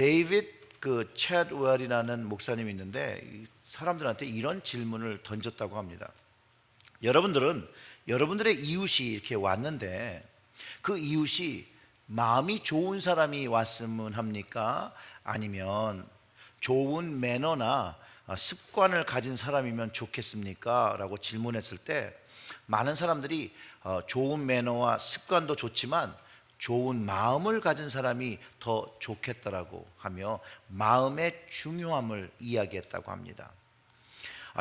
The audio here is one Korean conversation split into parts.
데이비드 채드웰이라는 목사님이 있는데 사람들한테 이런 질문을 던졌다고 합니다. 여러분들은 여러분들의 이웃이 이렇게 왔는데 그 이웃이 마음이 좋은 사람이 왔으면 합니까? 아니면 좋은 매너나 습관을 가진 사람이면 좋겠습니까? 라고 질문했을 때 많은 사람들이 좋은 매너와 습관도 좋지만 좋은 마음을 가진 사람이 더 좋겠다라고 하며 마음의 중요함을 이야기했다고 합니다.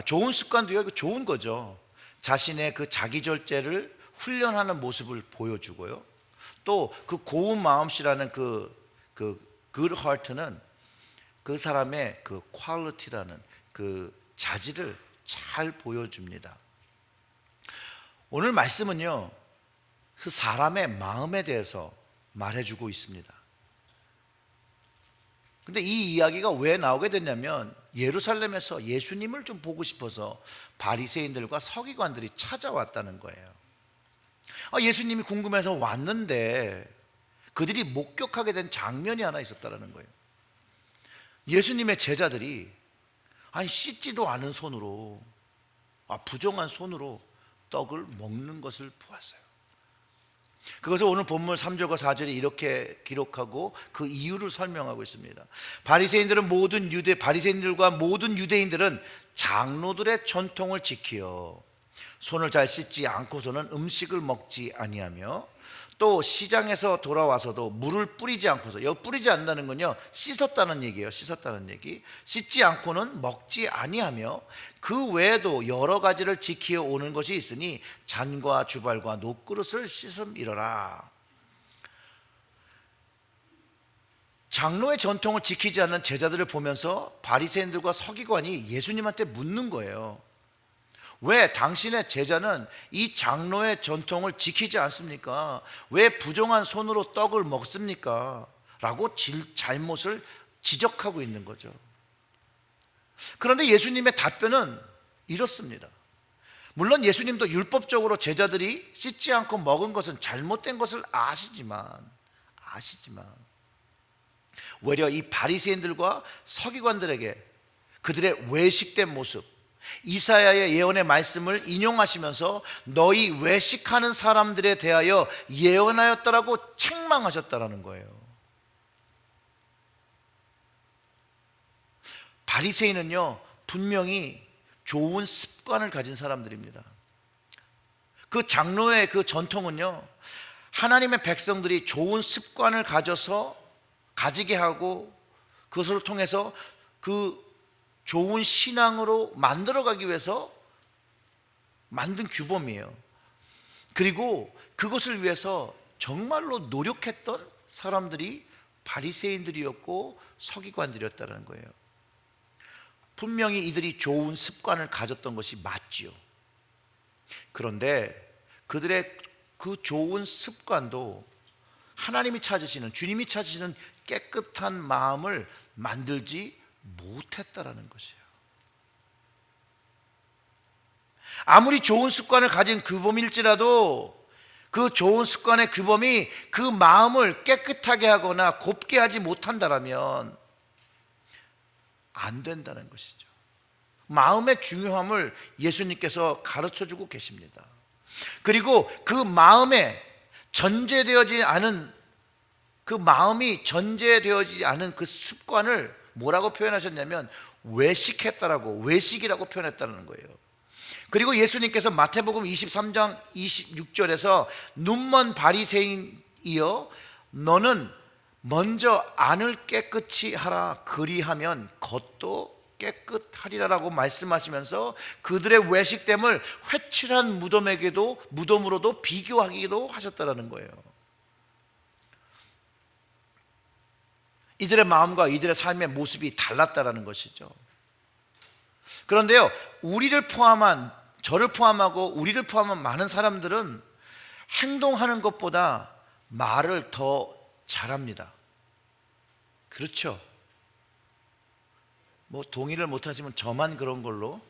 좋은 습관도요, 좋은 거죠. 자신의 그 자기절제를 훈련하는 모습을 보여주고요. 또 그 고운 마음씨라는 good heart는 그 사람의 그 quality라는 그 자질을 잘 보여줍니다. 오늘 말씀은요, 그 사람의 마음에 대해서 말해주고 있습니다. 근데 이 이야기가 왜 나오게 됐냐면 예루살렘에서 예수님을 좀 보고 싶어서 바리새인들과 서기관들이 찾아왔다는 거예요. 예수님이 궁금해서 왔는데 그들이 목격하게 된 장면이 하나 있었다는 거예요. 예수님의 제자들이 씻지도 않은 손으로 부정한 손으로 떡을 먹는 것을 보았어요. 그것을 오늘 본문 3절과 4절에 이렇게 기록하고 그 이유를 설명하고 있습니다. 바리새인들과 모든 유대인들은 장로들의 전통을 지키어 손을 잘 씻지 않고서는 음식을 먹지 아니하며 또 시장에서 돌아와서도 물을 뿌리지 않고서, 여기 뿌리지 않는다는 건요, 씻었다는 얘기예요. 씻었다는 얘기. 씻지 않고는 먹지 아니하며 그 외에도 여러 가지를 지키어 오는 것이 있으니 잔과 주발과 녹그릇을 씻음이러라. 장로의 전통을 지키지 않는 제자들을 보면서 바리새인들과 서기관이 예수님한테 묻는 거예요. 왜 당신의 제자는 이 장로의 전통을 지키지 않습니까? 왜 부정한 손으로 떡을 먹습니까? 라고 잘못을 지적하고 있는 거죠. 그런데 예수님의 답변은 이렇습니다. 물론 예수님도 율법적으로 제자들이 씻지 않고 먹은 것은 잘못된 것을 아시지만 오히려 이 바리새인들과 서기관들에게 그들의 외식된 모습, 이사야의 예언의 말씀을 인용하시면서 너희 외식하는 사람들에 대하여 예언하였다라고 책망하셨다라는 거예요. 바리새인은요, 분명히 좋은 습관을 가진 사람들입니다. 그 장로의 그 전통은요, 하나님의 백성들이 좋은 습관을 가지게 하고 그것을 통해서 그 좋은 신앙으로 만들어가기 위해서 만든 규범이에요. 그리고 그것을 위해서 정말로 노력했던 사람들이 바리새인들이었고 서기관들이었다는 거예요. 분명히 이들이 좋은 습관을 가졌던 것이 맞지요. 그런데 그들의 그 좋은 습관도 하나님이 찾으시는, 주님이 찾으시는 깨끗한 마음을 만들지 못했다라는 것이에요. 아무리 좋은 습관을 가진 규범일지라도 그 좋은 습관의 규범이 그 마음을 깨끗하게 하거나 곱게 하지 못한다라면 안 된다는 것이죠. 마음의 중요함을 예수님께서 가르쳐주고 계십니다. 그리고 그 마음에 전제되어지지 않은, 그 마음이 전제되어지지 않은 그 습관을 뭐라고 표현하셨냐면 외식이라고 표현했다는 거예요. 그리고 예수님께서 마태복음 23장 26절에서 눈먼 바리새인이여 너는 먼저 안을 깨끗이 하라 그리하면 겉도 깨끗하리라라고 말씀하시면서 그들의 외식됨을 회칠한 무덤으로도 비교하기도 하셨다라는 거예요. 이들의 마음과 이들의 삶의 모습이 달랐다라는 것이죠. 그런데요, 저를 포함하고 우리를 포함한 많은 사람들은 행동하는 것보다 말을 더 잘합니다. 그렇죠? 동의를 못하시면 저만 그런 걸로.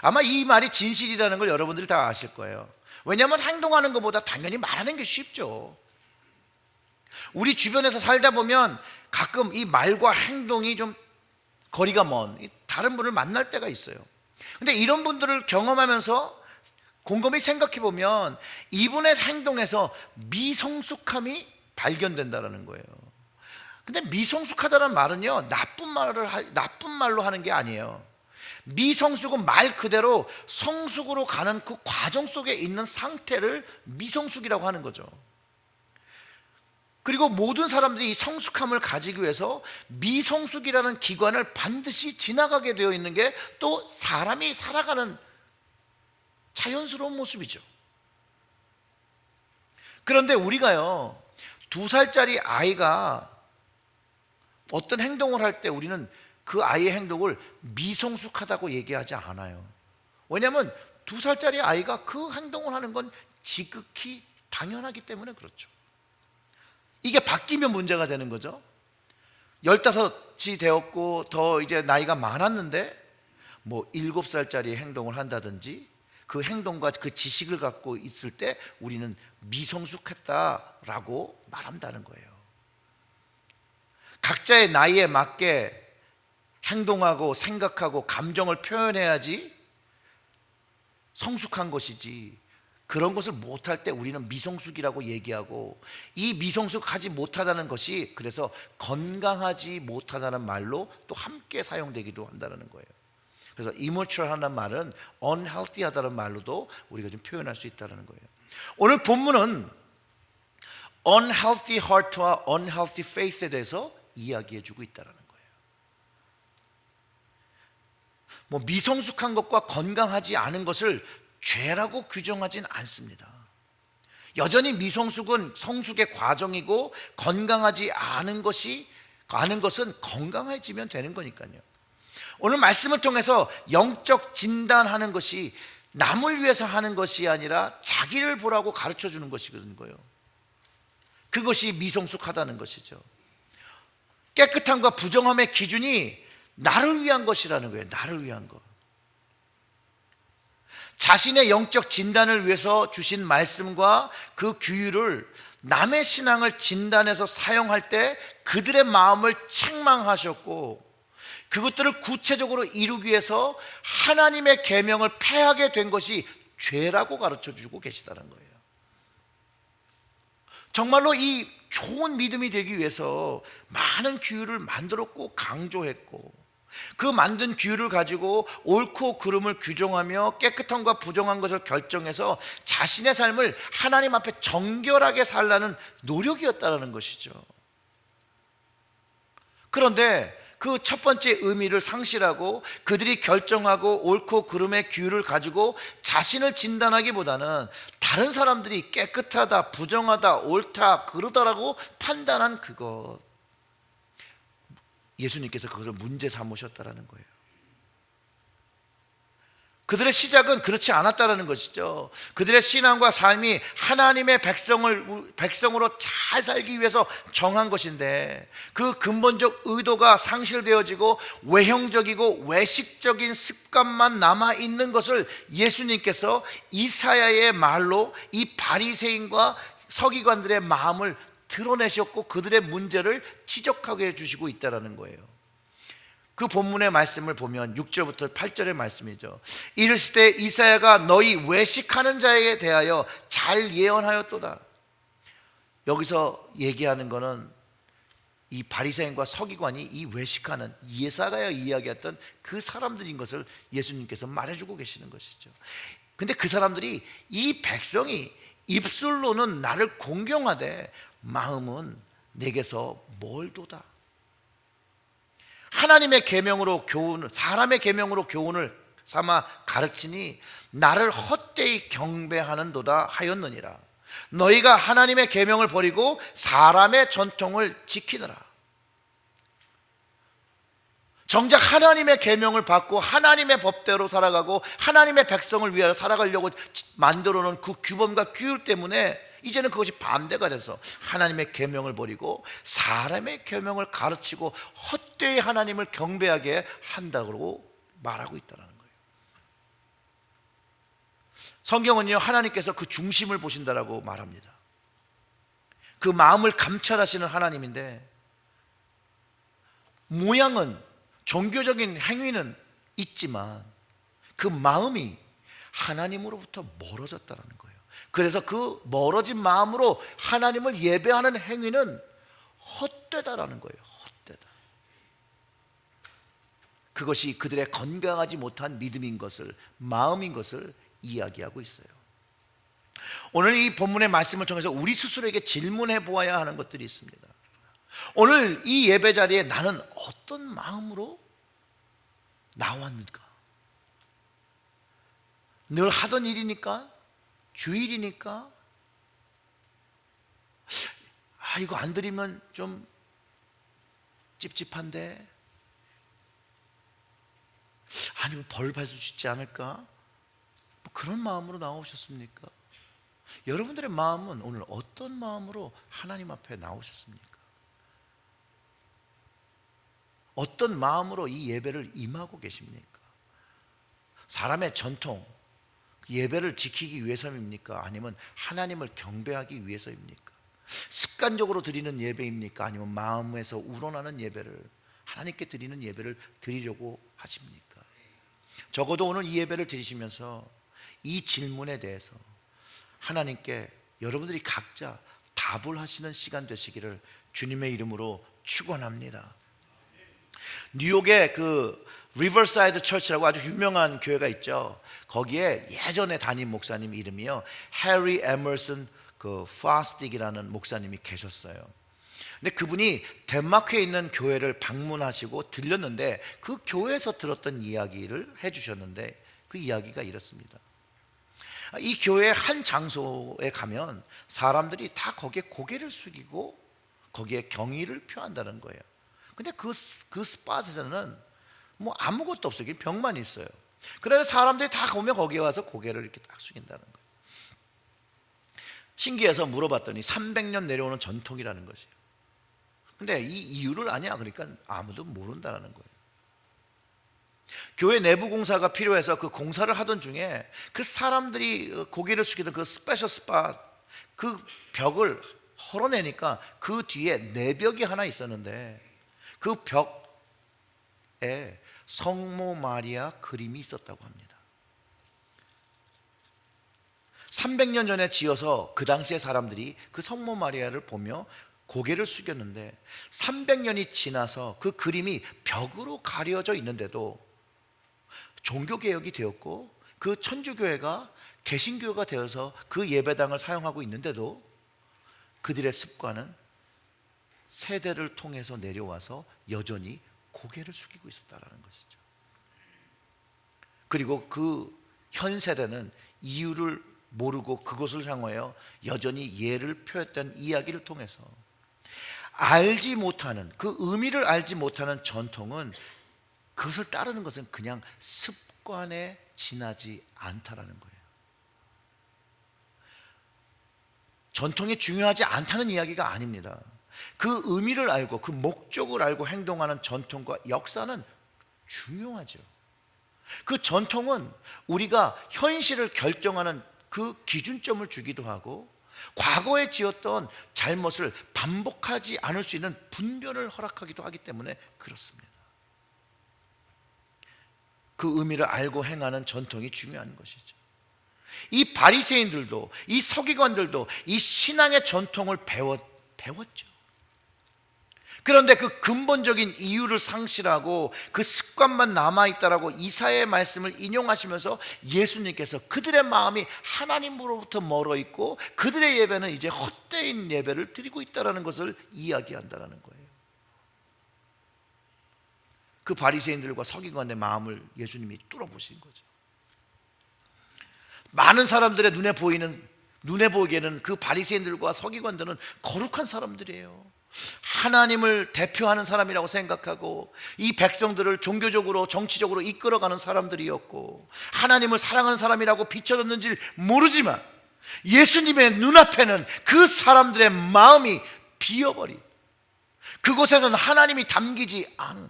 아마 이 말이 진실이라는 걸 여러분들이 다 아실 거예요. 왜냐하면 행동하는 것보다 당연히 말하는 게 쉽죠. 우리 주변에서 살다 보면 가끔 이 말과 행동이 좀 거리가 먼 다른 분을 만날 때가 있어요. 근데 이런 분들을 경험하면서 곰곰이 생각해 보면 이분의 행동에서 미성숙함이 발견된다는 거예요. 근데 미성숙하다는 말은요, 나쁜 말로 하는 게 아니에요. 미성숙은 말 그대로 성숙으로 가는 그 과정 속에 있는 상태를 미성숙이라고 하는 거죠. 그리고 모든 사람들이 이 성숙함을 가지기 위해서 미성숙이라는 기관을 반드시 지나가게 되어 있는 게 또 사람이 살아가는 자연스러운 모습이죠. 그런데 우리가요, 2살짜리 아이가 어떤 행동을 할 때 우리는 그 아이의 행동을 미성숙하다고 얘기하지 않아요. 왜냐하면 2살짜리 아이가 그 행동을 하는 건 지극히 당연하기 때문에 그렇죠. 이게 바뀌면 문제가 되는 거죠. 15이 되었고 더 이제 나이가 많았는데 뭐 7살짜리 행동을 한다든지 그 행동과 그 지식을 갖고 있을 때 우리는 미성숙했다라고 말한다는 거예요. 각자의 나이에 맞게 행동하고 생각하고 감정을 표현해야지 성숙한 것이지, 그런 것을 못할 때 우리는 미성숙이라고 얘기하고, 이 미성숙하지 못하다는 것이 그래서 건강하지 못하다는 말로 또 함께 사용되기도 한다는 거예요. 그래서 immature 하는 말은 unhealthy 하다는 말로도 우리가 좀 표현할 수 있다는 거예요. 오늘 본문은 unhealthy heart와 unhealthy faith에 대해서 이야기해 주고 있다는 거예요. 뭐 미성숙한 것과 건강하지 않은 것을 죄라고 규정하진 않습니다. 여전히 미성숙은 성숙의 과정이고 건강하지 않은 것은 건강해지면 되는 거니까요. 오늘 말씀을 통해서 영적 진단하는 것이 남을 위해서 하는 것이 아니라 자기를 보라고 가르쳐 주는 것이거든요. 그것이 미성숙하다는 것이죠. 깨끗함과 부정함의 기준이 나를 위한 것이라는 거예요. 나를 위한 것. 자신의 영적 진단을 위해서 주신 말씀과 그 규율을 남의 신앙을 진단해서 사용할 때 그들의 마음을 책망하셨고, 그것들을 구체적으로 이루기 위해서 하나님의 계명을 폐하게 된 것이 죄라고 가르쳐 주고 계시다는 거예요. 정말로 이 좋은 믿음이 되기 위해서 많은 규율을 만들었고 강조했고, 그 만든 규율을 가지고 옳고 그름을 규정하며 깨끗함과 부정한 것을 결정해서 자신의 삶을 하나님 앞에 정결하게 살라는 노력이었다는 것이죠. 그런데 그 첫 번째 의미를 상실하고 그들이 결정하고 옳고 그름의 규율을 가지고 자신을 진단하기보다는 다른 사람들이 깨끗하다, 부정하다, 옳다, 그러다라고 판단한 그것, 예수님께서 그것을 문제 삼으셨다라는 거예요. 그들의 시작은 그렇지 않았다라는 것이죠. 그들의 신앙과 삶이 하나님의 백성으로 잘 살기 위해서 정한 것인데, 그 근본적 의도가 상실되어지고 외형적이고 외식적인 습관만 남아있는 것을 예수님께서 이사야의 말로 이 바리새인과 서기관들의 마음을 드러내셨고 그들의 문제를 지적하게 해주시고 있다는 거예요. 그 본문의 말씀을 보면 6절부터 8절의 말씀이죠. 이르실 때 이사야가 너희 외식하는 자에게 대하여 잘 예언하였도다. 여기서 얘기하는 것은 이 바리새인과 서기관이 이 외식하는, 예사가야 이야기했던 그 사람들인 것을 예수님께서 말해주고 계시는 것이죠. 근데 그 사람들이, 이 백성이 입술로는 나를 공경하되 마음은 내게서 멀도다. 하나님의 계명으로 사람의 계명으로 교훈을 삼아 가르치니 나를 헛되이 경배하는도다 하였느니라. 너희가 하나님의 계명을 버리고 사람의 전통을 지키느라. 정작 하나님의 계명을 받고 하나님의 법대로 살아가고 하나님의 백성을 위하여 살아가려고 만들어 놓은 그 규범과 규율 때문에 이제는 그것이 반대가 돼서 하나님의 계명을 버리고 사람의 계명을 가르치고 헛되이 하나님을 경배하게 한다고 말하고 있다는 거예요. 성경은요, 하나님께서 그 중심을 보신다라고 말합니다. 그 마음을 감찰하시는 하나님인데, 모양은, 종교적인 행위는 있지만 그 마음이 하나님으로부터 멀어졌다는 거예요. 그래서 그 멀어진 마음으로 하나님을 예배하는 행위는 헛되다라는 거예요. 헛되다. 그것이 그들의 건강하지 못한 믿음인 것을, 마음인 것을 이야기하고 있어요. 오늘 이 본문의 말씀을 통해서 우리 스스로에게 질문해 보아야 하는 것들이 있습니다. 오늘 이 예배 자리에 나는 어떤 마음으로 나왔는가? 늘 하던 일이니까? 주일이니까? 이거 안 드리면 좀 찝찝한데? 아니면 벌 받을 수 있지 않을까? 뭐 그런 마음으로 나오셨습니까? 여러분들의 마음은 오늘 어떤 마음으로 하나님 앞에 나오셨습니까? 어떤 마음으로 이 예배를 임하고 계십니까? 사람의 전통, 예배를 지키기 위해서입니까? 아니면 하나님을 경배하기 위해서입니까? 습관적으로 드리는 예배입니까? 아니면 마음에서 우러나는 예배를, 하나님께 드리는 예배를 드리려고 하십니까? 적어도 오늘 이 예배를 드리시면서 이 질문에 대해서 하나님께 여러분들이 각자 답을 하시는 시간 되시기를 주님의 이름으로 축원합니다. 뉴욕의 그 리버사이드 처치라고 아주 유명한 교회가 있죠. 거기에 예전에 담임 목사님 이름이요, 해리 에머슨 그 파스틱이라는 목사님이 계셨어요. 근데 그분이 덴마크에 있는 교회를 방문하시고 들렸는데 그 교회에서 들었던 이야기를 해주셨는데 그 이야기가 이렇습니다. 이 교회 한 장소에 가면 사람들이 다 거기에 고개를 숙이고 거기에 경의를 표한다는 거예요. 근데 그 스팟에서는 뭐 아무것도 없어요. 벽만 있어요. 그래서 사람들이 다 오면 거기에 와서 고개를 이렇게 딱 숙인다는 거예요. 신기해서 물어봤더니 300년 내려오는 전통이라는 것이에요. 근데 이 이유를 아냐? 그러니까 아무도 모른다는 거예요. 교회 내부 공사가 필요해서 그 공사를 하던 중에 그 사람들이 고개를 숙이던 그 스페셜 스팟, 그 벽을 헐어내니까 그 뒤에 내벽이 하나 있었는데 그 벽에 성모 마리아 그림이 있었다고 합니다. 300년 전에 지어서 그 당시에 사람들이 그 성모 마리아를 보며 고개를 숙였는데 300년이 지나서 그 그림이 벽으로 가려져 있는데도 종교개혁이 되었고 그 천주교회가 개신교가 되어서 그 예배당을 사용하고 있는데도 그들의 습관은 세대를 통해서 내려와서 여전히 고개를 숙이고 있었다는 것이죠. 그리고 그 현 세대는 이유를 모르고 그것을 향하여 여전히 예를 표했던 이야기를 통해서 알지 못하는, 그 의미를 알지 못하는 전통은, 그것을 따르는 것은 그냥 습관에 지나지 않다라는 거예요. 전통이 중요하지 않다는 이야기가 아닙니다. 그 의미를 알고 그 목적을 알고 행동하는 전통과 역사는 중요하죠. 그 전통은 우리가 현실을 결정하는 그 기준점을 주기도 하고 과거에 지었던 잘못을 반복하지 않을 수 있는 분별을 허락하기도 하기 때문에 그렇습니다. 그 의미를 알고 행하는 전통이 중요한 것이죠. 이 바리새인들도, 이 서기관들도 이 신앙의 전통을 배웠죠. 그런데 그 근본적인 이유를 상실하고 그 습관만 남아있다라고 이사야의 말씀을 인용하시면서 예수님께서 그들의 마음이 하나님으로부터 멀어 있고 그들의 예배는 이제 헛되인 예배를 드리고 있다는 것을 이야기한다는 거예요. 그 바리새인들과 서기관의 마음을 예수님이 뚫어보신 거죠. 많은 사람들의 눈에 보기에는 그 바리새인들과 서기관들은 거룩한 사람들이에요. 하나님을 대표하는 사람이라고 생각하고 이 백성들을 종교적으로 정치적으로 이끌어가는 사람들이었고 하나님을 사랑하는 사람이라고 비춰졌는지 모르지만 예수님의 눈앞에는 그 사람들의 마음이 비어버린, 그곳에서는 하나님이 담기지 않은,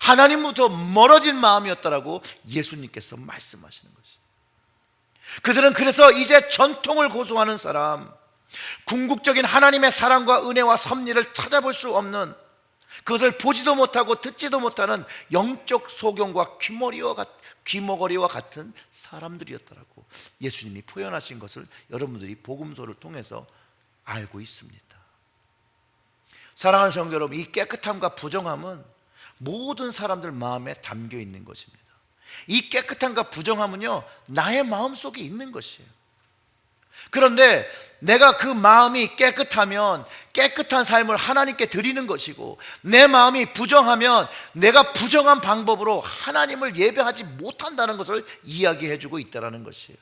하나님부터 멀어진 마음이었다라고 예수님께서 말씀하시는 것이죠. 그들은 그래서 이제 전통을 고수하는 사람, 궁극적인 하나님의 사랑과 은혜와 섭리를 찾아볼 수 없는, 그것을 보지도 못하고 듣지도 못하는 영적 소경과 귀머거리와 같은 사람들이었더라고 예수님이 표현하신 것을 여러분들이 복음서를 통해서 알고 있습니다. 사랑하는 성도 여러분, 이 깨끗함과 부정함은 모든 사람들 마음에 담겨 있는 것입니다. 이 깨끗함과 부정함은요, 나의 마음속에 있는 것이에요. 그런데 내가 그 마음이 깨끗하면 깨끗한 삶을 하나님께 드리는 것이고, 내 마음이 부정하면 내가 부정한 방법으로 하나님을 예배하지 못한다는 것을 이야기해 주고 있다는 것이에요.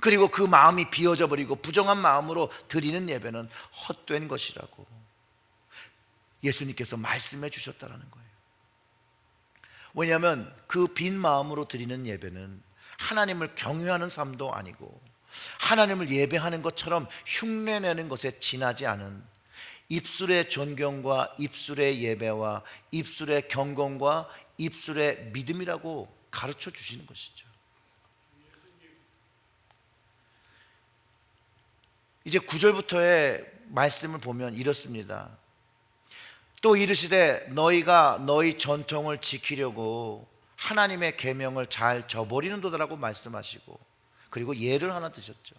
그리고 그 마음이 비어져 버리고 부정한 마음으로 드리는 예배는 헛된 것이라고 예수님께서 말씀해 주셨다는 거예요. 왜냐하면 그 빈 마음으로 드리는 예배는 하나님을 경외하는 삶도 아니고 하나님을 예배하는 것처럼 흉내내는 것에 지나지 않은 입술의 존경과 입술의 예배와 입술의 경건과 입술의 믿음이라고 가르쳐 주시는 것이죠. 이제 9절부터의 말씀을 보면 이렇습니다. 또 이르시되 너희가 너희 전통을 지키려고 하나님의 계명을 잘 저버리는도다라고 말씀하시고, 그리고 예를 하나 드셨죠.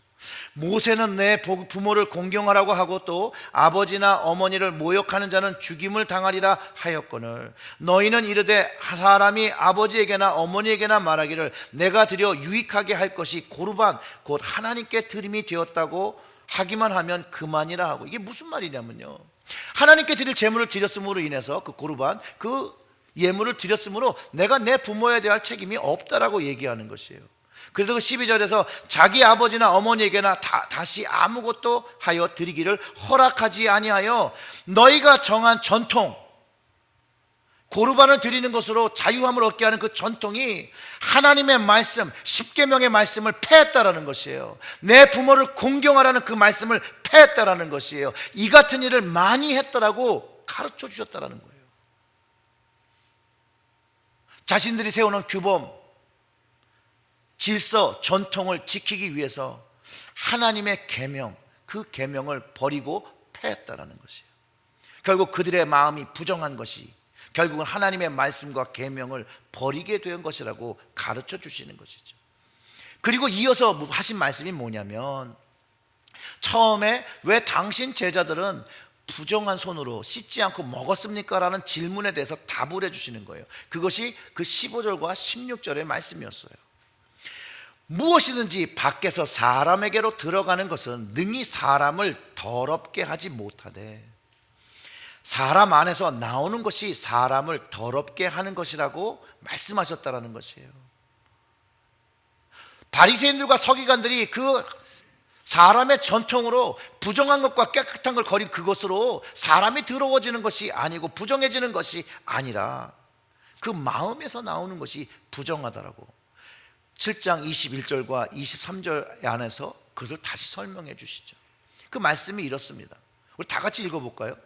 모세는 내 부모를 공경하라고 하고 또 아버지나 어머니를 모욕하는 자는 죽임을 당하리라 하였거늘 너희는 이르되 사람이 아버지에게나 어머니에게나 말하기를 내가 드려 유익하게 할 것이 고르반 곧 하나님께 드림이 되었다고 하기만 하면 그만이라 하고, 이게 무슨 말이냐면요, 하나님께 드릴 제물을 드렸음으로 인해서 그 고르반, 그 예물을 드렸으므로 내가 내 부모에 대한 책임이 없다라고 얘기하는 것이에요. 그래서 그 12절에서 자기 아버지나 어머니에게나 다시 아무것도 하여 드리기를 허락하지 아니하여 너희가 정한 전통, 고르반을 드리는 것으로 자유함을 얻게 하는 그 전통이 하나님의 말씀, 십계명의 말씀을 폐했다라는 것이에요. 내 부모를 공경하라는 그 말씀을 폐했다라는 것이에요. 이 같은 일을 많이 했다라고 가르쳐 주셨다라는 거예요. 자신들이 세우는 규범, 질서, 전통을 지키기 위해서 하나님의 계명, 그 계명을 버리고 폐했다라는 것이에요. 결국 그들의 마음이 부정한 것이 결국은 하나님의 말씀과 계명을 버리게 된 것이라고 가르쳐 주시는 것이죠. 그리고 이어서 하신 말씀이 뭐냐면, 처음에 왜 당신 제자들은 부정한 손으로 씻지 않고 먹었습니까? 라는 질문에 대해서 답을 해주시는 거예요. 그것이 그 15절과 16절의 말씀이었어요. 무엇이든지 밖에서 사람에게로 들어가는 것은 능히 사람을 더럽게 하지 못하되 사람 안에서 나오는 것이 사람을 더럽게 하는 것이라고 말씀하셨다라는 것이에요. 바리새인들과 서기관들이 그 사람의 전통으로 부정한 것과 깨끗한 걸 거린 그것으로 사람이 더러워지는 것이 아니고 부정해지는 것이 아니라 그 마음에서 나오는 것이 부정하다라고 7장 21절과 23절 안에서 그것을 다시 설명해 주시죠. 그 말씀이 이렇습니다. 우리 다 같이 읽어볼까요?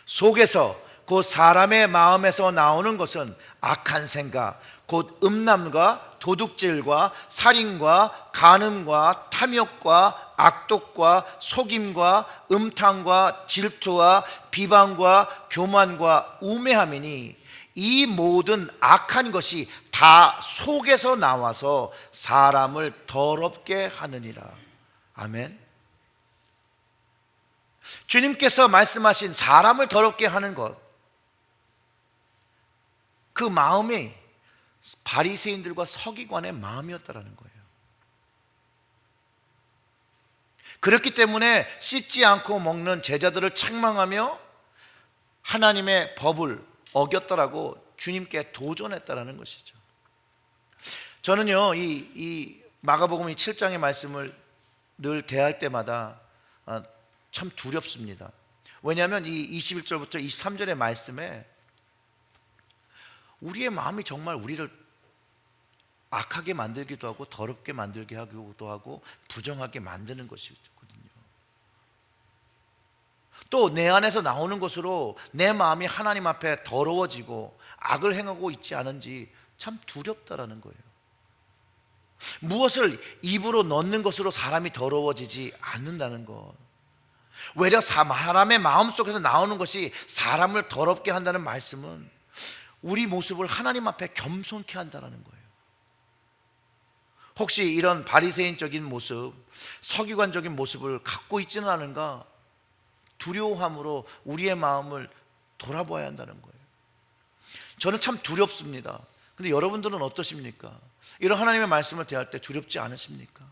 속에서 곧 사람의 마음에서 나오는 것은 악한 생각 곧 음란과 도둑질과 살인과 간음과 탐욕과 악독과 속임과 음탕과 질투와 비방과 교만과 우매함이니 이 모든 악한 것이 다 속에서 나와서 사람을 더럽게 하느니라. 아멘. 주님께서 말씀하신 사람을 더럽게 하는 것, 그 마음이 바리새인들과 서기관의 마음이었다라는 거예요. 그렇기 때문에 씻지 않고 먹는 제자들을 책망하며 하나님의 법을 어겼다라고 주님께 도전했다라는 것이죠. 저는요, 이 마가복음 7장의 말씀을 늘 대할 때마다 참 두렵습니다. 왜냐하면 이 21절부터 23절의 말씀에 우리의 마음이 정말 우리를 악하게 만들기도 하고 더럽게 만들게 하기도 하고 부정하게 만드는 것이거든요. 또 내 안에서 나오는 것으로 내 마음이 하나님 앞에 더러워지고 악을 행하고 있지 않은지 참 두렵다라는 거예요. 무엇을 입으로 넣는 것으로 사람이 더러워지지 않는다는 것. 외려 사람의 마음속에서 나오는 것이 사람을 더럽게 한다는 말씀은 우리 모습을 하나님 앞에 겸손케 한다는 거예요. 혹시 이런 바리새인적인 모습, 서기관적인 모습을 갖고 있지는 않은가 두려워함으로 우리의 마음을 돌아봐야 한다는 거예요. 저는 참 두렵습니다. 근데 여러분들은 어떠십니까? 이런 하나님의 말씀을 대할 때 두렵지 않으십니까?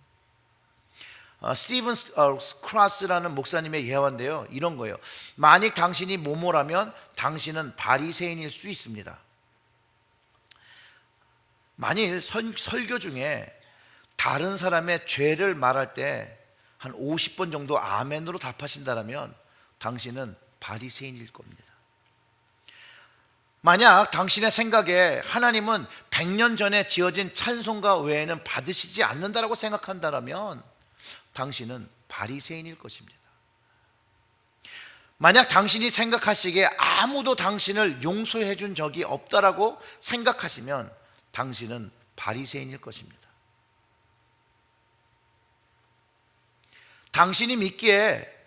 스티븐 크라스라는 목사님의 예화인데요, 이런 거예요. 만약 당신이 모모라면 당신은 바리새인일 수 있습니다. 만일 설교 중에 다른 사람의 죄를 말할 때 한 50번 정도 아멘으로 답하신다면 당신은 바리새인일 겁니다. 만약 당신의 생각에 하나님은 100년 전에 지어진 찬송가 외에는 받으시지 않는다라고 생각한다면 당신은 바리새인일 것입니다. 만약 당신이 생각하시기에 아무도 당신을 용서해 준 적이 없다라고 생각하시면 당신은 바리새인일 것입니다. 당신이 믿기에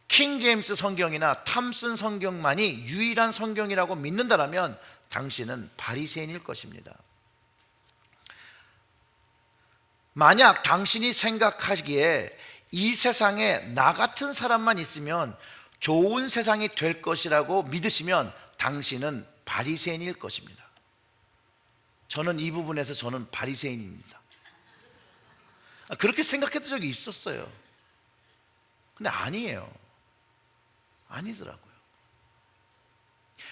킹 제임스 성경이나 탐슨 성경만이 유일한 성경이라고 믿는다면 당신은 바리새인일 것입니다. 만약 당신이 생각하기에 이 세상에 나 같은 사람만 있으면 좋은 세상이 될 것이라고 믿으시면 당신은 바리새인일 것입니다. 저는 이 부분에서 저는 바리새인입니다. 그렇게 생각했던 적이 있었어요. 근데 아니에요. 아니더라고요.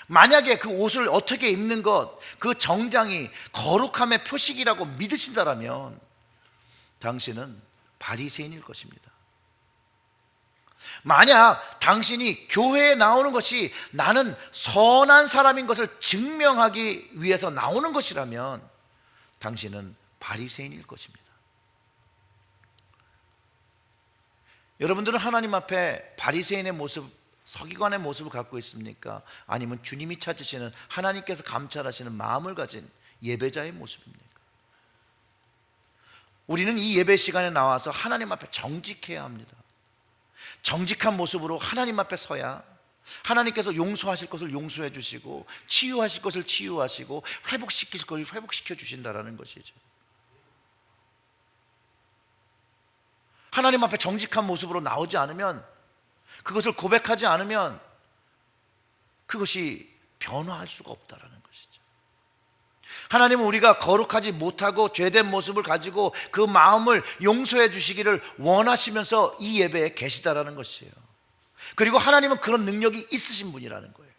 만약에 그 옷을 어떻게 입는 것, 그 정장이 거룩함의 표식이라고 믿으신다면 당신은 바리새인일 것입니다. 만약 당신이 교회에 나오는 것이 나는 선한 사람인 것을 증명하기 위해서 나오는 것이라면 당신은 바리새인일 것입니다. 여러분들은 하나님 앞에 바리새인의 모습, 서기관의 모습을 갖고 있습니까? 아니면 주님이 찾으시는, 하나님께서 감찰하시는 마음을 가진 예배자의 모습입니까? 우리는 이 예배 시간에 나와서 하나님 앞에 정직해야 합니다. 정직한 모습으로 하나님 앞에 서야 하나님께서 용서하실 것을 용서해 주시고 치유하실 것을 치유하시고 회복시킬 것을 회복시켜 주신다는 것이죠. 하나님 앞에 정직한 모습으로 나오지 않으면, 그것을 고백하지 않으면 그것이 변화할 수가 없다는 것이죠. 하나님은 우리가 거룩하지 못하고 죄된 모습을 가지고 그 마음을 용서해 주시기를 원하시면서 이 예배에 계시다라는 것이에요. 그리고 하나님은 그런 능력이 있으신 분이라는 거예요.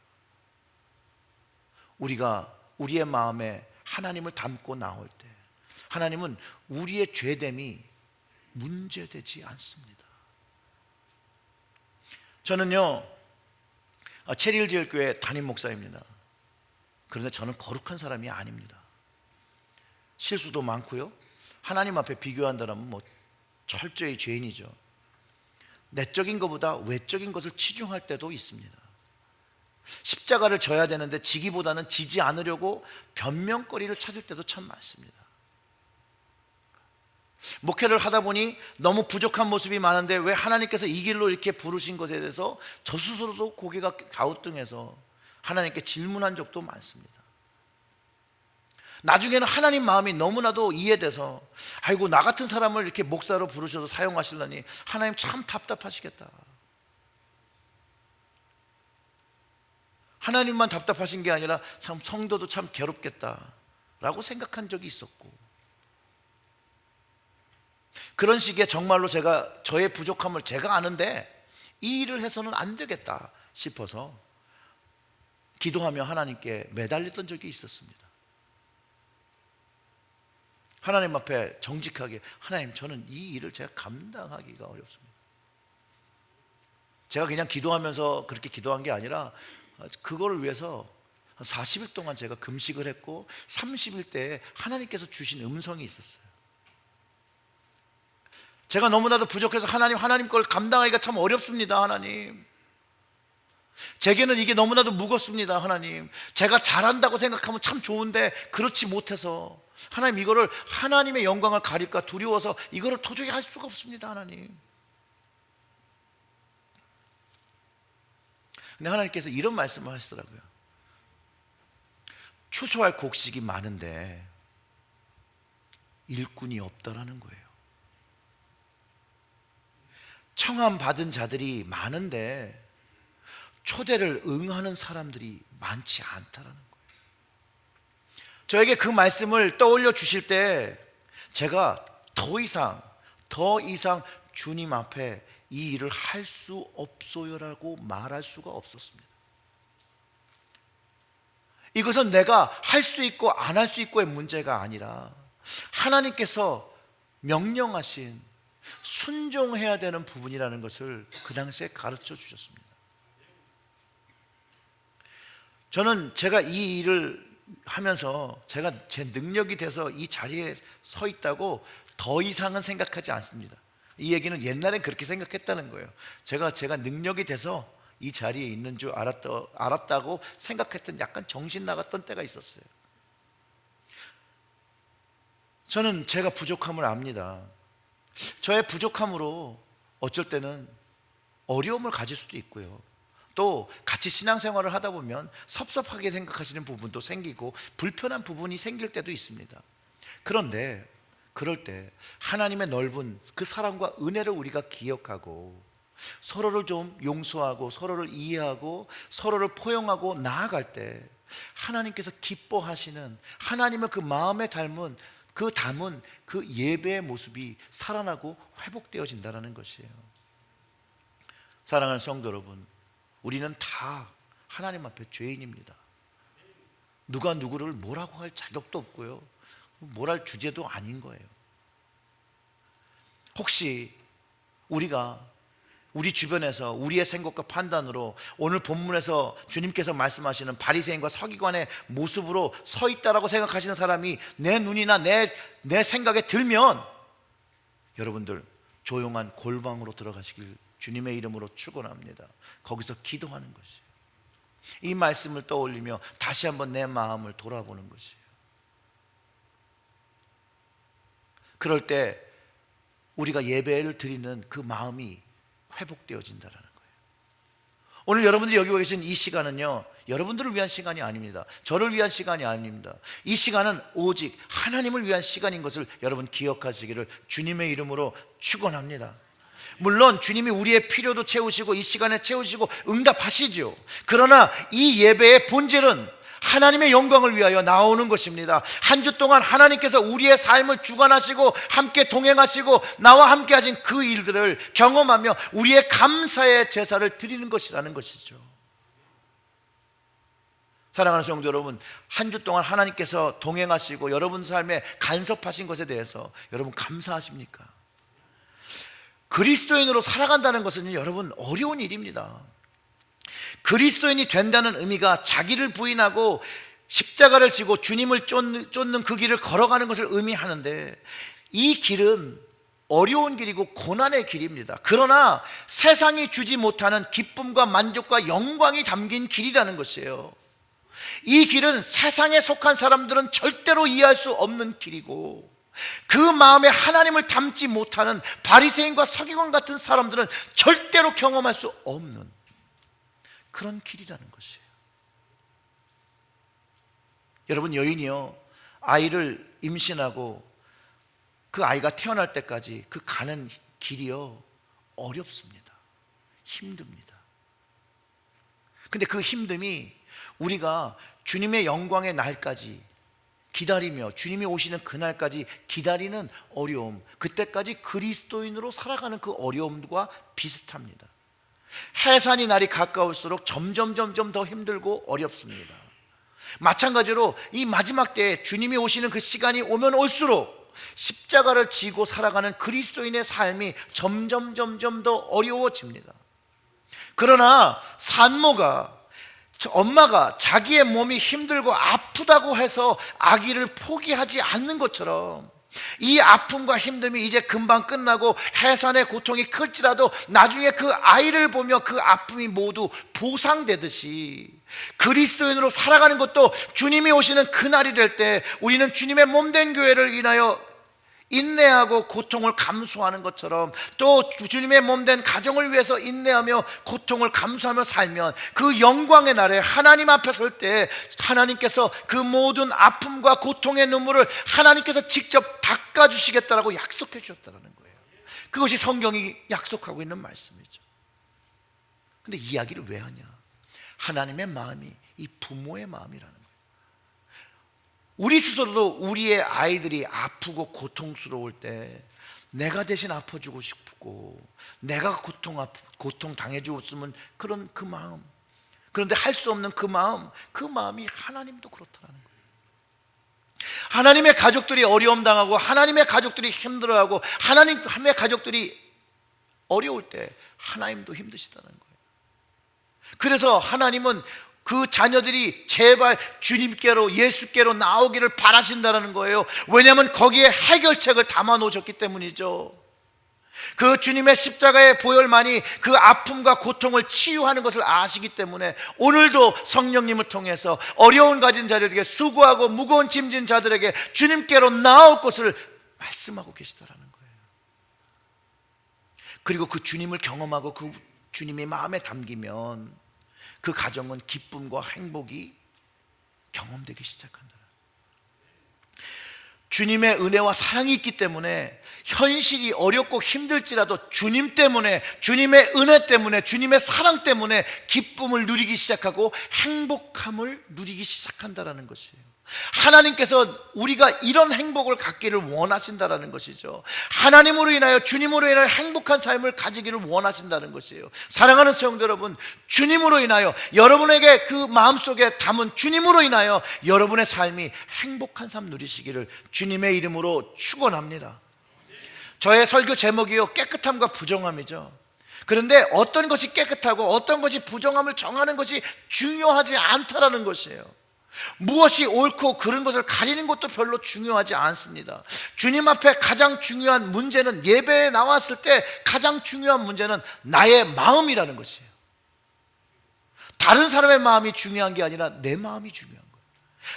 우리가 우리의 마음에 하나님을 담고 나올 때 하나님은 우리의 죄됨이 문제되지 않습니다. 저는요, 체리힐지엘교회 담임 목사입니다. 그런데 저는 거룩한 사람이 아닙니다. 실수도 많고요, 하나님 앞에 비교한다면 철저히 죄인이죠. 내적인 것보다 외적인 것을 치중할 때도 있습니다. 십자가를 져야 되는데 지기보다는 지지 않으려고 변명거리를 찾을 때도 참 많습니다. 목회를 하다 보니 너무 부족한 모습이 많은데 왜 하나님께서 이 길로 이렇게 부르신 것에 대해서 저 스스로도 고개가 갸우뚱해서 하나님께 질문한 적도 많습니다. 나중에는 하나님 마음이 너무나도 이해돼서, 아이고 나 같은 사람을 이렇게 목사로 부르셔서 사용하시려니 하나님 참 답답하시겠다, 하나님만 답답하신 게 아니라 참 성도도 참 괴롭겠다라고 생각한 적이 있었고, 그런 식의 정말로 제가 저의 부족함을 제가 아는데 이 일을 해서는 안 되겠다 싶어서 기도하며 하나님께 매달렸던 적이 있었습니다. 하나님 앞에 정직하게, 하나님 저는 이 일을 제가 감당하기가 어렵습니다. 제가 그냥 기도하면서 그렇게 기도한 게 아니라 그거를 위해서 40일 동안 제가 금식을 했고 30일 때에 하나님께서 주신 음성이 있었어요. 제가 너무나도 부족해서 하나님 걸 감당하기가 참 어렵습니다. 하나님, 제게는 이게 너무나도 무겁습니다. 하나님, 제가 잘한다고 생각하면 참 좋은데 그렇지 못해서 하나님, 이거를 하나님의 영광을 가릴까 두려워서 이거를 도저히 할 수가 없습니다. 하나님. 근데 하나님께서 이런 말씀을 하시더라고요. 추수할 곡식이 많은데 일꾼이 없다라는 거예요. 청함 받은 자들이 많은데 초대를 응하는 사람들이 많지 않다라는 거예요. 저에게 그 말씀을 떠올려 주실 때 제가 더 이상 주님 앞에 이 일을 할 수 없어요라고 말할 수가 없었습니다. 이것은 내가 할 수 있고 안 할 수 있고의 문제가 아니라 하나님께서 명령하신 순종해야 되는 부분이라는 것을 그 당시에 가르쳐 주셨습니다. 저는 제가 이 일을 하면서 제가 제 능력이 돼서 이 자리에 서 있다고 더 이상은 생각하지 않습니다. 이 얘기는 옛날엔 그렇게 생각했다는 거예요. 제가 능력이 돼서 이 자리에 있는 줄 알았다고 생각했던, 약간 정신 나갔던 때가 있었어요. 저는 제가 부족함을 압니다. 저의 부족함으로 어쩔 때는 어려움을 가질 수도 있고요, 또 같이 신앙생활을 하다 보면 섭섭하게 생각하시는 부분도 생기고 불편한 부분이 생길 때도 있습니다. 그런데 그럴 때 하나님의 넓은 그 사랑과 은혜를 우리가 기억하고 서로를 좀 용서하고 서로를 이해하고 서로를 포용하고 나아갈 때 하나님께서 기뻐하시는, 하나님을 그 마음에 담은 그 예배의 모습이 살아나고 회복되어진다는 것이에요. 사랑하는 성도 여러분, 우리는 다 하나님 앞에 죄인입니다. 누가 누구를 뭐라고 할 자격도 없고요, 뭘 할 주제도 아닌 거예요. 혹시 우리가 우리 주변에서 우리의 생각과 판단으로 오늘 본문에서 주님께서 말씀하시는 바리새인과 서기관의 모습으로 서 있다라고 생각하시는 사람이 내 눈이나 내 생각에 들면 여러분들 조용한 골방으로 들어가시길 주님의 이름으로 축원합니다. 거기서 기도하는 것이에요. 이 말씀을 떠올리며 다시 한번 내 마음을 돌아보는 것이에요. 그럴 때 우리가 예배를 드리는 그 마음이 회복되어진다는 거예요. 오늘 여러분들이 여기 와 계신 이 시간은요, 여러분들을 위한 시간이 아닙니다. 저를 위한 시간이 아닙니다. 이 시간은 오직 하나님을 위한 시간인 것을 여러분 기억하시기를 주님의 이름으로 축원합니다. 물론 주님이 우리의 필요도 채우시고 이 시간에 채우시고 응답하시죠. 그러나 이 예배의 본질은 하나님의 영광을 위하여 나오는 것입니다. 한 주 동안 하나님께서 우리의 삶을 주관하시고 함께 동행하시고 나와 함께 하신 그 일들을 경험하며 우리의 감사의 제사를 드리는 것이라는 것이죠. 사랑하는 성도 여러분, 한 주 동안 하나님께서 동행하시고 여러분 삶에 간섭하신 것에 대해서 여러분 감사하십니까? 그리스도인으로 살아간다는 것은 여러분 어려운 일입니다. 그리스도인이 된다는 의미가 자기를 부인하고 십자가를 지고 주님을 쫓는 그 길을 걸어가는 것을 의미하는데, 이 길은 어려운 길이고 고난의 길입니다. 그러나 세상이 주지 못하는 기쁨과 만족과 영광이 담긴 길이라는 것이에요. 이 길은 세상에 속한 사람들은 절대로 이해할 수 없는 길이고, 그 마음에 하나님을 담지 못하는 바리새인과 서기관 같은 사람들은 절대로 경험할 수 없는 그런 길이라는 것이에요. 여러분, 여인이요, 아이를 임신하고 그 아이가 태어날 때까지 그 가는 길이요 어렵습니다. 힘듭니다. 근데 그 힘듦이 우리가 주님의 영광의 날까지 기다리며 주님이 오시는 그날까지 기다리는 어려움, 그때까지 그리스도인으로 살아가는 그 어려움과 비슷합니다. 해산이 날이 가까울수록 점점 더 힘들고 어렵습니다. 마찬가지로 이 마지막 때에 주님이 오시는 그 시간이 오면 올수록 십자가를 지고 살아가는 그리스도인의 삶이 점점 더 어려워집니다. 그러나 산모가, 엄마가 자기의 몸이 힘들고 아프다고 해서 아기를 포기하지 않는 것처럼 이 아픔과 힘듦이 이제 금방 끝나고 해산의 고통이 클지라도 나중에 그 아이를 보며 그 아픔이 모두 보상되듯이 그리스도인으로 살아가는 것도 주님이 오시는 그날이 될 때 우리는 주님의 몸된 교회를 인하여 인내하고 고통을 감수하는 것처럼 또 주님의 몸된 가정을 위해서 인내하며 고통을 감수하며 살면 그 영광의 날에 하나님 앞에 설 때 하나님께서 그 모든 아픔과 고통의 눈물을 하나님께서 직접 닦아주시겠다라고 약속해 주셨다는 거예요. 그것이 성경이 약속하고 있는 말씀이죠. 근데 이야기를 왜 하냐? 하나님의 마음이 이 부모의 마음이라는 거예요. 우리 스스로도 우리의 아이들이 아프고 고통스러울 때 내가 대신 아파주고 싶고 내가 고통 당해주고 있으면 그런 그 마음, 그런데 할 수 없는 그 마음이 하나님도 그렇다는 거예요. 하나님의 가족들이 어려움 당하고 하나님의 가족들이 힘들어하고 하나님의 가족들이 어려울 때 하나님도 힘드시다는 거예요. 그래서 하나님은 그 자녀들이 제발 주님께로 예수께로 나오기를 바라신다는 거예요. 왜냐하면 거기에 해결책을 담아 놓으셨기 때문이죠. 그 주님의 십자가의 보혈만이 그 아픔과 고통을 치유하는 것을 아시기 때문에 오늘도 성령님을 통해서 어려운 가진 자들에게, 수고하고 무거운 짐진 자들에게 주님께로 나올 것을 말씀하고 계시다라는 거예요. 그리고 그 주님을 경험하고 그 주님이 마음에 담기면 그 가정은 기쁨과 행복이 경험되기 시작한다. 주님의 은혜와 사랑이 있기 때문에 현실이 어렵고 힘들지라도 주님 때문에, 주님의 은혜 때문에, 주님의 사랑 때문에 기쁨을 누리기 시작하고 행복함을 누리기 시작한다는 것이에요. 하나님께서 우리가 이런 행복을 갖기를 원하신다는 것이죠. 하나님으로 인하여, 주님으로 인하여 행복한 삶을 가지기를 원하신다는 것이에요. 사랑하는 성도 여러분, 주님으로 인하여 여러분에게 그 마음속에 담은 주님으로 인하여 여러분의 삶이 행복한 삶 누리시기를 주님의 이름으로 축원합니다. 저의 설교 제목이요, 깨끗함과 부정함이죠. 그런데 어떤 것이 깨끗하고 어떤 것이 부정함을 정하는 것이 중요하지 않다라는 것이에요. 무엇이 옳고 그른 것을 가리는 것도 별로 중요하지 않습니다. 주님 앞에 가장 중요한 문제는, 예배에 나왔을 때 가장 중요한 문제는 나의 마음이라는 것이에요. 다른 사람의 마음이 중요한 게 아니라 내 마음이 중요한 거예요.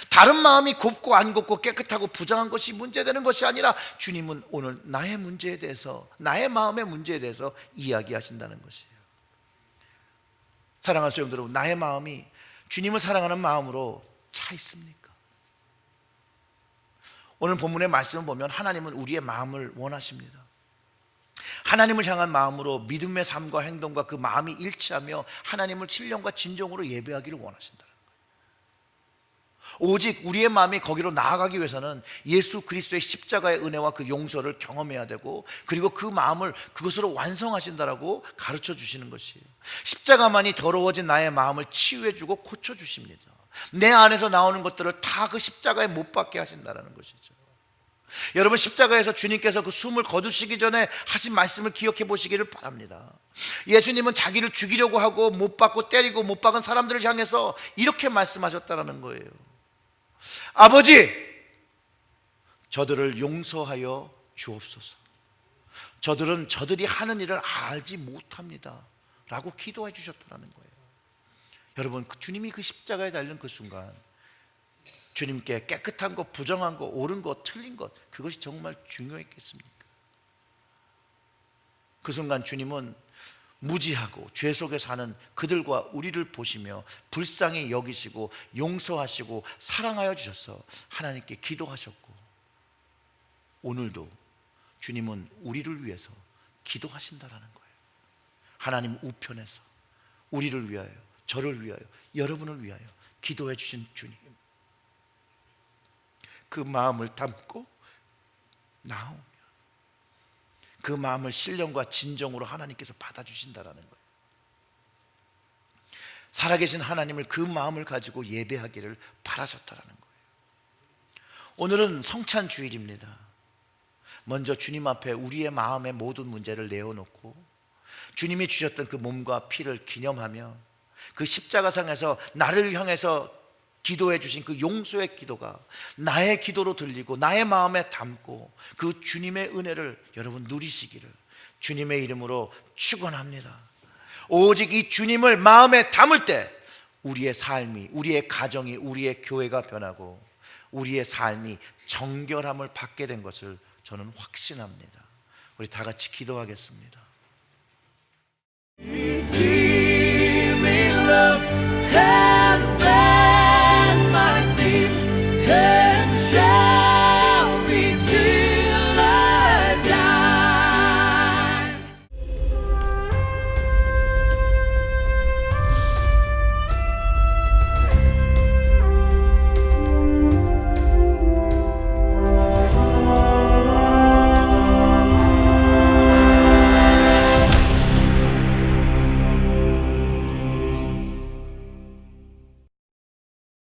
다른 마음이 곱고 안 곱고 깨끗하고 부정한 것이 문제되는 것이 아니라 주님은 오늘 나의 문제에 대해서, 나의 마음의 문제에 대해서 이야기하신다는 것이에요. 사랑하는 성도 여러분, 나의 마음이 주님을 사랑하는 마음으로 차 있습니까? 오늘 본문의 말씀을 보면 하나님은 우리의 마음을 원하십니다. 하나님을 향한 마음으로 믿음의 삶과 행동과 그 마음이 일치하며 하나님을 신령과 진정으로 예배하기를 원하신다는 거예요. 오직 우리의 마음이 거기로 나아가기 위해서는 예수 그리스도의 십자가의 은혜와 그 용서를 경험해야 되고, 그리고 그 마음을 그것으로 완성하신다라고 가르쳐 주시는 것이에요. 십자가만이 더러워진 나의 마음을 치유해 주고 고쳐 주십니다. 내 안에서 나오는 것들을 다 그 십자가에 못 박게 하신다는 것이죠. 여러분, 십자가에서 주님께서 그 숨을 거두시기 전에 하신 말씀을 기억해 보시기를 바랍니다. 예수님은 자기를 죽이려고 하고 못 박고 때리고 못 박은 사람들을 향해서 이렇게 말씀하셨다는 거예요. 아버지, 저들을 용서하여 주옵소서. 저들은 저들이 하는 일을 알지 못합니다 라고 기도해 주셨다는 거예요. 여러분, 주님이 그 십자가에 달린 그 순간 주님께 깨끗한 것, 부정한 것, 옳은 것, 틀린 것, 그것이 정말 중요했겠습니까? 그 순간 주님은 무지하고 죄 속에 사는 그들과 우리를 보시며 불쌍히 여기시고 용서하시고 사랑하여 주셔서 하나님께 기도하셨고, 오늘도 주님은 우리를 위해서 기도하신다라는 거예요. 하나님 우편에서 우리를 위하여, 저를 위하여, 여러분을 위하여 기도해 주신 주님, 그 마음을 담고 나오면 그 마음을 신령과 진정으로 하나님께서 받아주신다라는 거예요. 살아계신 하나님을, 그 마음을 가지고 예배하기를 바라셨다라는 거예요. 오늘은 성찬 주일입니다. 먼저 주님 앞에 우리의 마음의 모든 문제를 내어놓고 주님이 주셨던 그 몸과 피를 기념하며 그 십자가상에서 나를 향해서 기도해 주신 그 용서의 기도가 나의 기도로 들리고 나의 마음에 담고 그 주님의 은혜를 여러분 누리시기를 주님의 이름으로 축원합니다. 오직 이 주님을 마음에 담을 때 우리의 삶이, 우리의 가정이, 우리의 교회가 변하고 우리의 삶이 정결함을 받게 된 것을 저는 확신합니다. 우리 다 같이 기도하겠습니다. Redeeming love.